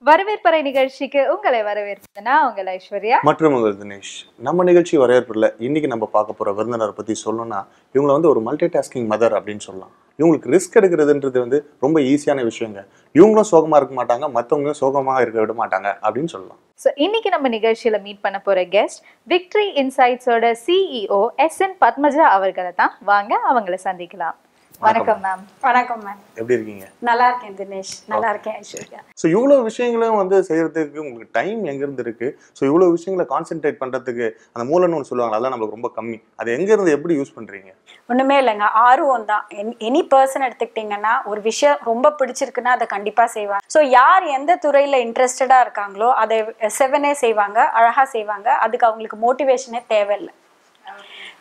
வரவேற்பறை நிகழ்ச்சிக்கு உங்களை வரவேற்பதுனா உங்கள் ஐஸ்வர்யா மற்றும் உங்கள் தினேஷ். நம்ம நிகழ்ச்சி வரவேற்பில் இன்னைக்கு நம்ம பார்க்க போற விருந்தினரை பத்தி சொல்லணும்னா, இவங்களை வந்து ஒரு மல்டி டாஸ்கிங் மதர் அப்படின்னு சொல்லலாம். இவங்களுக்கு ரிஸ்க் எடுக்கிறதுன்றது வந்து ரொம்ப ஈஸியான விஷயங்க. இவங்களும் சோகமா இருக்க மாட்டாங்க, மற்றவங்களும் சோகமாக இருக்க விட மாட்டாங்க அப்படின்னு சொல்லலாம். ஸோ இன்னைக்கு நம்ம நிகழ்ச்சியில மீட் பண்ண போற கெஸ்ட் விக்டரி இன்சைட்ஸோட சிஇஓ எஸ்என் பத்மஜா அவர்களை தான். வாங்க அவங்களை சந்திக்கலாம். வணக்கம் மேம். வணக்கம் மேம். எப்படி இருக்கீங்க? நல்லா இருக்கேன் தினேஷ். நல்லா இருக்கேன் ஐஸ்வர்யா. ஸோ இவ்வளோ விஷயங்களும் வந்து செய்யறதுக்கு உங்களுக்கு டைம் எங்கேருந்து இருக்கு? ஸோ இவ்வளோ விஷயங்களை கான்சென்ட்ரேட் பண்றதுக்கு அந்த மூலன்னு ஒன்று சொல்லுவாங்க, அதெல்லாம் நம்மளுக்கு ரொம்ப கம்மி. அது எங்கேருந்து எப்படி யூஸ் பண்றீங்க? ஒன்றுமே இல்லைங்க, ஆர்வம் தான். எனி பர்சன் எடுத்துக்கிட்டிங்கன்னா ஒரு விஷயம் ரொம்ப பிடிச்சிருக்குன்னா அதை கண்டிப்பாக செய்வாங்க. ஸோ யார் எந்த துறையில் இன்ட்ரெஸ்டடாக இருக்காங்களோ அதை செவனே செய்வாங்க, அழகாக செய்வாங்க. அதுக்கு அவங்களுக்கு மோட்டிவேஷனே தேவையில்லை.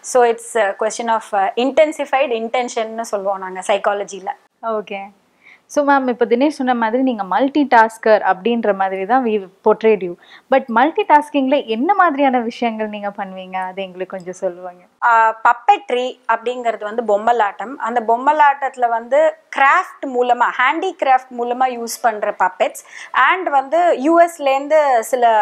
So it's question of intensified இன்டென்ஷன்னு சொல்லுவோம் நாங்கள் சைக்காலஜியில். ஓகே. ஸோ மேம், இப்போ தினேஷ் சொன்ன மாதிரி நீங்கள் மல்டி டாஸ்கர் அப்படின்ற மாதிரி தான் we portrait you. But multi டாஸ்கிங்கில் என்ன மாதிரியான விஷயங்கள் நீங்கள் பண்ணுவீங்க, அது எங்களுக்கு கொஞ்சம் சொல்லுவாங்க. பப்பெட்ரி அப்படிங்கிறது வந்து பொம்மலாட்டம். அந்த பொம்மலாட்டத்தில் வந்து கிராஃப்ட் மூலமாக, ஹேண்டிகிராஃப்ட் மூலமாக யூஸ் பண்ணுற பப்பெட்ஸ் அண்ட் வந்து யூஎஸ்லேருந்து சில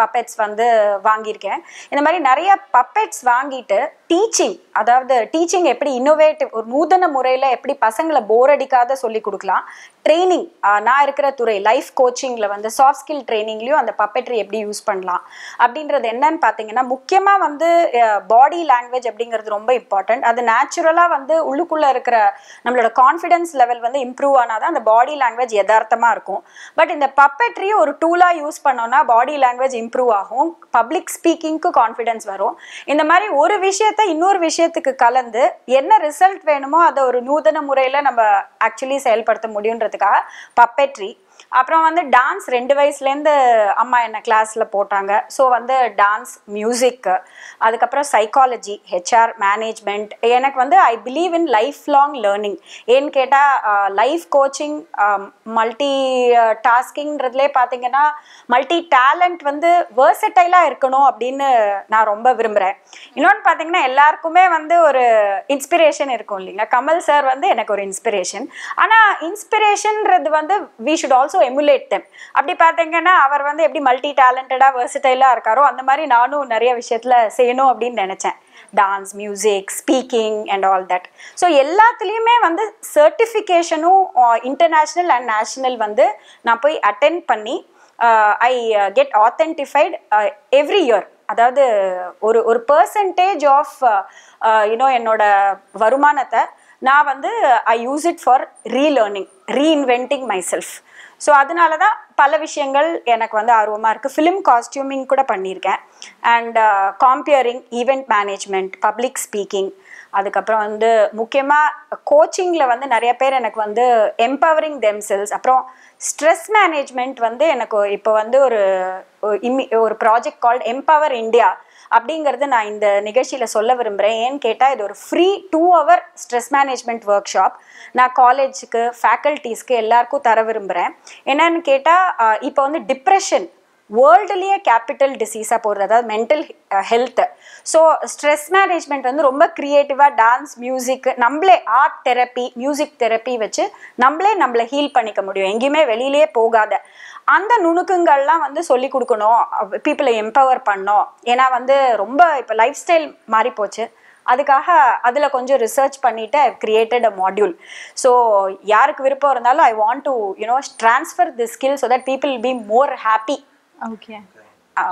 பப்பெட்ஸ் வந்து வாங்கியிருக்கேன். இந்த மாதிரி நிறைய பப்பெட்ஸ் வாங்கிட்டு டீச்சிங், அதாவது டீச்சிங் எப்படி இன்னோவேட்டிவ், ஒரு நூதன முறையில் எப்படி பசங்களை போர் அடிக்காத சொல்லி கொடுக்கலாம். ட்ரைனிங், நான் இருக்கிற துறை லைஃப் கோச்சிங்கில் வந்து சாஃப்ட் ஸ்கில் ட்ரைனிங்லேயும் அந்த பப்பெட்ரி எப்படி யூஸ் பண்ணலாம் அப்படின்றது என்னன்னு பார்த்தீங்கன்னா, முக்கியமாக வந்து பாடி லாங்குவேஜ் அப்படிங்கிறது ரொம்ப இம்பார்ட்டன்ட். அது நேச்சுரலாக வந்து உள்ளுக்குள்ளே இருக்கிற நம்மளோட கான்ஃபிடன்ஸ் லெவல் வந்து இம்ப்ரூவ் ஆனால் தான் அந்த பாடி லாங்குவேஜ் யதார்த்தமாக இருக்கும். பட் இந்த பப்பெட்ரி ஒரு டூலாக யூஸ் பண்ணோன்னா பாடி லாங்குவேஜ் இம்ப்ரூவ் ஆகும், பப்ளிக் ஸ்பீக்கிங்க்கு கான்ஃபிடன்ஸ் வரும். இந்த மாதிரி ஒரு விஷயத்தை இன்னொரு விஷயத்துக்கு கலந்து என்ன ரிசல்ட் வேணுமோ அதை ஒரு நூதன முறையில் நம்ம ஆக்சுவலி செயல்படுத்த முடியுன்றதுக்காக பப்பெட்ரி. அப்புறம் வந்து டான்ஸ் 2 வயசுலேருந்து அம்மா என்ன கிளாஸில் போட்டாங்க. ஸோ வந்து டான்ஸ், மியூசிக், அதுக்கப்புறம் சைக்காலஜி, ஹெச்ஆர், மேனேஜ்மெண்ட். எனக்கு வந்து I believe in life long learning. ஏன்னு கேட்டால் லைஃப் கோச்சிங், மல்டி டாஸ்கிங்கிறதுலே பார்த்தீங்கன்னா மல்டி டேலண்ட் வந்து வேர்சடைலாக இருக்கணும் அப்படின்னு நான் ரொம்ப விரும்புகிறேன். இன்னொன்று பார்த்தீங்கன்னா எல்லாருக்குமே வந்து ஒரு இன்ஸ்பிரேஷன் இருக்கும் இல்லைங்க. கமல் சார் வந்து எனக்கு ஒரு இன்ஸ்பிரேஷன். ஆனால் இன்ஸ்பிரேஷன்றது வந்து we should also emulate them. அப்படி பார்த்தீங்கன்னா அவர் வந்து எப்படி மல்டி டேலண்டடாக வெர்சடைலாக இருக்காரோ அந்த மாதிரி நானும் நிறைய விஷயத்தில் செய்யணும் அப்படின்னு நினச்சேன். Dance, music, speaking and all that. So எல்லாத்துலேயுமே வந்து சர்டிஃபிகேஷனும் இன்டர்நேஷ்னல் அண்ட் நேஷ்னல் வந்து நான் போய் அட்டென்ட் பண்ணி I get authenticated every year. அதாவது ஒரு பர்சன்டேஜ் ஆஃப் யூனோ என்னோட வருமானத்தை நான் வந்து I use it for relearning, reinventing myself. So அதனால தான் பல விஷயங்கள் எனக்கு வந்து ஆர்வமாக இருக்குது. ஃபிலிம் காஸ்டியூமிங் கூட பண்ணியிருக்கேன். And compering, event management, public speaking. அதுக்கப்புறம் வந்து முக்கியமாக கோச்சிங்கில் வந்து நிறைய பேர் எனக்கு வந்து எம்பவரிங் தெம்செல்ஸ். அப்புறம் ஸ்ட்ரெஸ் மேனேஜ்மெண்ட் வந்து எனக்கு இப்போ வந்து ஒரு ப்ராஜெக்ட் கால்ட் எம்பவர் இந்தியா அப்படிங்கிறது நான் இந்த நிகழ்ச்சியில் சொல்ல விரும்புகிறேன். ஏன்னு கேட்டால் இது ஒரு free 2 hour stress management work shop நான் காலேஜுக்கு, ஃபேக்கல்ட்டிஸ்க்கு எல்லாருக்கும் தர விரும்புகிறேன். என்னன்னு கேட்டால் இப்போ வந்து டிப்ரெஷன் வேர்ல்டுலேயே கேபிட்டல் டிசீஸாக போகிறது, அதாவது mental health. So stress management வந்து ரொம்ப க்ரியேட்டிவாக டான்ஸ், மியூசிக், நம்மளே ஆர்ட் தெரப்பி, மியூசிக் தெரப்பி வச்சு நம்மளை ஹீல் பண்ணிக்க முடியும், எங்கேயுமே வெளியிலே போகாத. அந்த நுணுக்கங்கள்லாம் வந்து சொல்லி கொடுக்கணும், பீப்புளை எம்பவர் பண்ணோம். ஏன்னா வந்து ரொம்ப இப்போ லைஃப் ஸ்டைல் மாறி போச்சு. அதுக்காக அதில் கொஞ்சம் ரிசர்ச் பண்ணிவிட்டு I created a module. So யாருக்கு விருப்பம் இருந்தாலும் I want to transfer the skill so that people be more happy. Okay.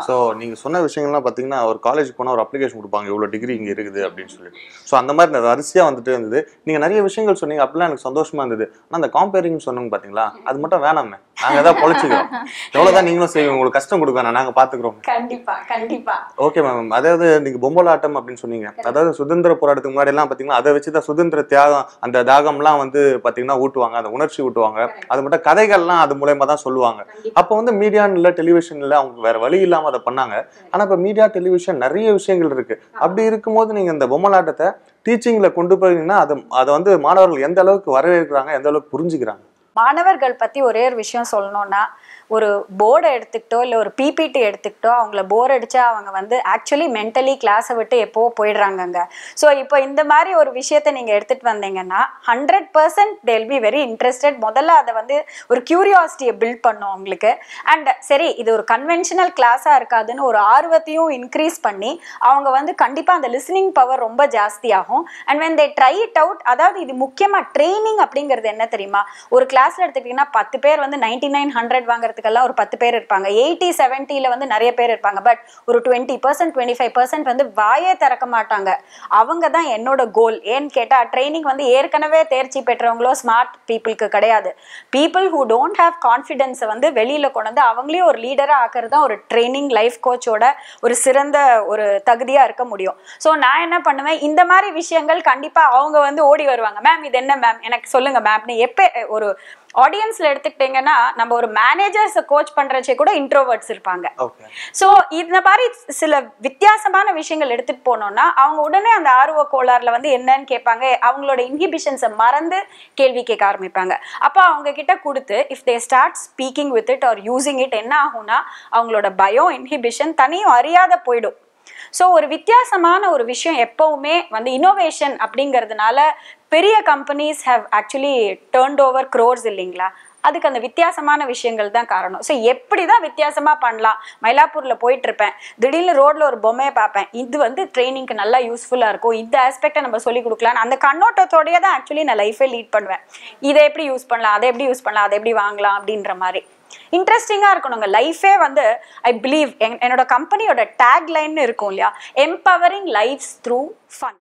So நீங்கள் சொன்ன விஷயங்கள்லாம் பார்த்தீங்கன்னா ஒரு காலேஜ் போனால் ஒரு அப்ளிகேஷன் கொடுப்பாங்க, இவ்வளோ டிகிரி இங்கே இருக்குது அப்படின்னு சொல்லிட்டு. ஸோ அந்த மாதிரி வரிசையாக வந்துட்டு இருந்தது. நீங்கள் நிறைய விஷயங்கள் சொன்னீங்க, அப்படிலாம் எனக்கு சந்தோஷமாக இருந்தது. ஆனால் அந்த காம்பேரிங் சொன்னீங்க பார்த்தீங்களா, அது மட்டும் வேணாமே, நாங்கள் எதாவது பொழைச்சிக்கிறோம், எவ்வளோதான் நீங்களும் செய்வீங்க, உங்களுக்கு கஷ்டம் கொடுக்க வேணாம், நாங்கள் பார்த்துக்குறோம். கண்டிப்பாக. Okay ma'am. அதாவது நீங்கள் பொம்மலாட்டம் அப்படின்னு சொன்னீங்க, அதாவது சுதந்திர போராட்டத்துக்கு முன்னாடி எல்லாம் பார்த்தீங்கன்னா அதை வச்சு தான் சுதந்திர தியாகம், அந்த தாகம்லாம் வந்து பார்த்தீங்கன்னா ஊட்டுவாங்க, அந்த உணர்ச்சி ஊட்டுவாங்க. அது மட்டும் கதைகள்லாம் அது மூலயமா தான் சொல்லுவாங்க. அப்போ வந்து மீடியான்னு இல்லை, டெலிவிஷன் இல்லை, அவங்க வேற வழி இல்லாமல் அதை பண்ணாங்க. ஆனா இப்ப மீடியா, டெலிவிஷன் நிறைய விஷயங்கள் இருக்கு. அப்படி இருக்கும்போது நீங்க இந்த பொம்மலாட்டத்தை டீச்சிங்ல கொண்டு போறீங்கன்னா அதை வந்து மாணவர்கள் எந்த அளவுக்கு வரவேற்கிறாங்க, எந்த அளவுக்கு புரிஞ்சுக்கிறாங்க? மாணவர்கள் பற்றி ஒரே ஒரு விஷயம் சொல்லணும்னா, ஒரு போர்டை எடுத்துக்கிட்டோ இல்லை ஒரு பிபிடி எடுத்துக்கிட்டோ அவங்கள போர் அடிச்சா அவங்க வந்து ஆக்சுவலி மென்டலி கிளாஸை விட்டு எப்போ போயிடுறாங்கங்க. ஸோ இப்போ இந்த மாதிரி ஒரு விஷயத்த நீங்கள் எடுத்துகிட்டு வந்தீங்கன்னா 100% they'll be very interested. முதல்ல அதை வந்து ஒரு கியூரியாசிட்டியை பில்ட் பண்ணும் அவங்களுக்கு. அண்ட் சரி இது ஒரு கன்வென்ஷனல் கிளாஸாக இருக்காதுன்னு ஒரு ஆர்வத்தையும் இன்க்ரீஸ் பண்ணி அவங்க வந்து கண்டிப்பாக அந்த லிசனிங் பவர் ரொம்ப ஜாஸ்தியாகும். And when they try it out, அதாவது இது முக்கியமாக ட்ரைனிங் அப்படிங்கிறது என்ன தெரியுமா, ஒரு கிளாஸில் எடுத்துக்கிட்டிங்கன்னா 10 பேர் வந்து 9900 வாங்குறதுக்கெல்லாம் ஒரு 10 பேர் இருப்பாங்க, 80-70 வந்து நிறைய பேர் இருப்பாங்க. பட் ஒரு 20% 25% வந்து வாயே திறக்க மாட்டாங்க. அவங்க தான் என்னோட கோல். ஏன்னு கேட்டால் ட்ரைனிங் வந்து ஏற்கனவே தேர்ச்சி பெற்றவங்களோ ஸ்மார்ட் பீப்புளுக்கு கிடையாது. பீப்புள் ஹூ டோன்ட் ஹேவ் கான்ஃபிடென்ஸை வந்து வெளியில் கொண்டு வந்து அவங்களையும் ஒரு லீடராக ஆக்கிறது தான் ஒரு ட்ரைனிங் லைஃப் கோச்சோட ஒரு சிறந்த ஒரு தகுதியாக இருக்க முடியும். ஸோ நான் என்ன பண்ணுவேன், இந்த மாதிரி விஷயங்கள் கண்டிப்பாக அவங்க வந்து ஓடி வருவாங்க. மேம் இது என்ன மேம் எனக்கு சொல்லுங்க மேம்னு. எப்போ ஒரு ஆடியன்ஸ்ல எடுத்துக்கிட்டீங்கன்னா நம்ம ஒரு மேனேஜர்ஸை கோச் பண்றச்சே கூட இன்ட்ரோவர்ட்ஸ் இருப்பாங்க. ஸோ இந்த மாதிரி சில வித்தியாசமான விஷயங்கள் எடுத்துட்டு போனோம்னா அவங்க உடனே அந்த ஆர்வ கோளாறுல வந்து என்னன்னு கேட்பாங்க, அவங்களோட இன்ஹிபிஷன்ஸை மறந்து கேள்வி கேட்க ஆரம்பிப்பாங்க. அப்போ அவங்க கிட்ட கொடுத்து if they start speaking with it are using it என்ன ஆகும்னா அவங்களோட பயம் இன்ஹிபிஷன் தனியும் அறியாத போயிடும். ஸோ ஒரு வித்தியாசமான ஒரு விஷயம் எப்பவுமே வந்து இன்னோவேஷன் அப்படிங்கிறதுனால பெரிய companies have actually turned over crores இல்லைங்களா, அதுக்கு அந்த வித்தியாசமான விஷயங்கள் தான் காரணம். ஸோ எப்படி தான் வித்தியாசமாக பண்ணலாம். மயிலாப்பூரில் போயிட்டு இருப்பேன், திடீர்னு ரோட்டில் ஒரு பொம்மையை பார்ப்பேன், இது வந்து ட்ரைனிங்க்கு நல்லா யூஸ்ஃபுல்லாக இருக்கும், இந்த ஆஸ்பெக்டை நம்ம சொல்லிக் கொடுக்கலான்னு அந்த கண்ணோட்டத்தோடையே தான் ஆக்சுவலி நான் லைஃபே லீட் பண்ணுவேன். இதை எப்படி யூஸ் பண்ணலாம், அதை எப்படி யூஸ் பண்ணலாம், அதை எப்படி வாங்கலாம் அப்படின்ற மாதிரி இன்ட்ரெஸ்டிங்காக இருக்கணுங்க லைஃபே. வந்து ஐ பிலீவ் என்னோட கம்பெனியோட டேக் லைன் இருக்கும் இல்லையா, எம்பவரிங் லைஃப்ஸ் த்ரூ ஃபன்.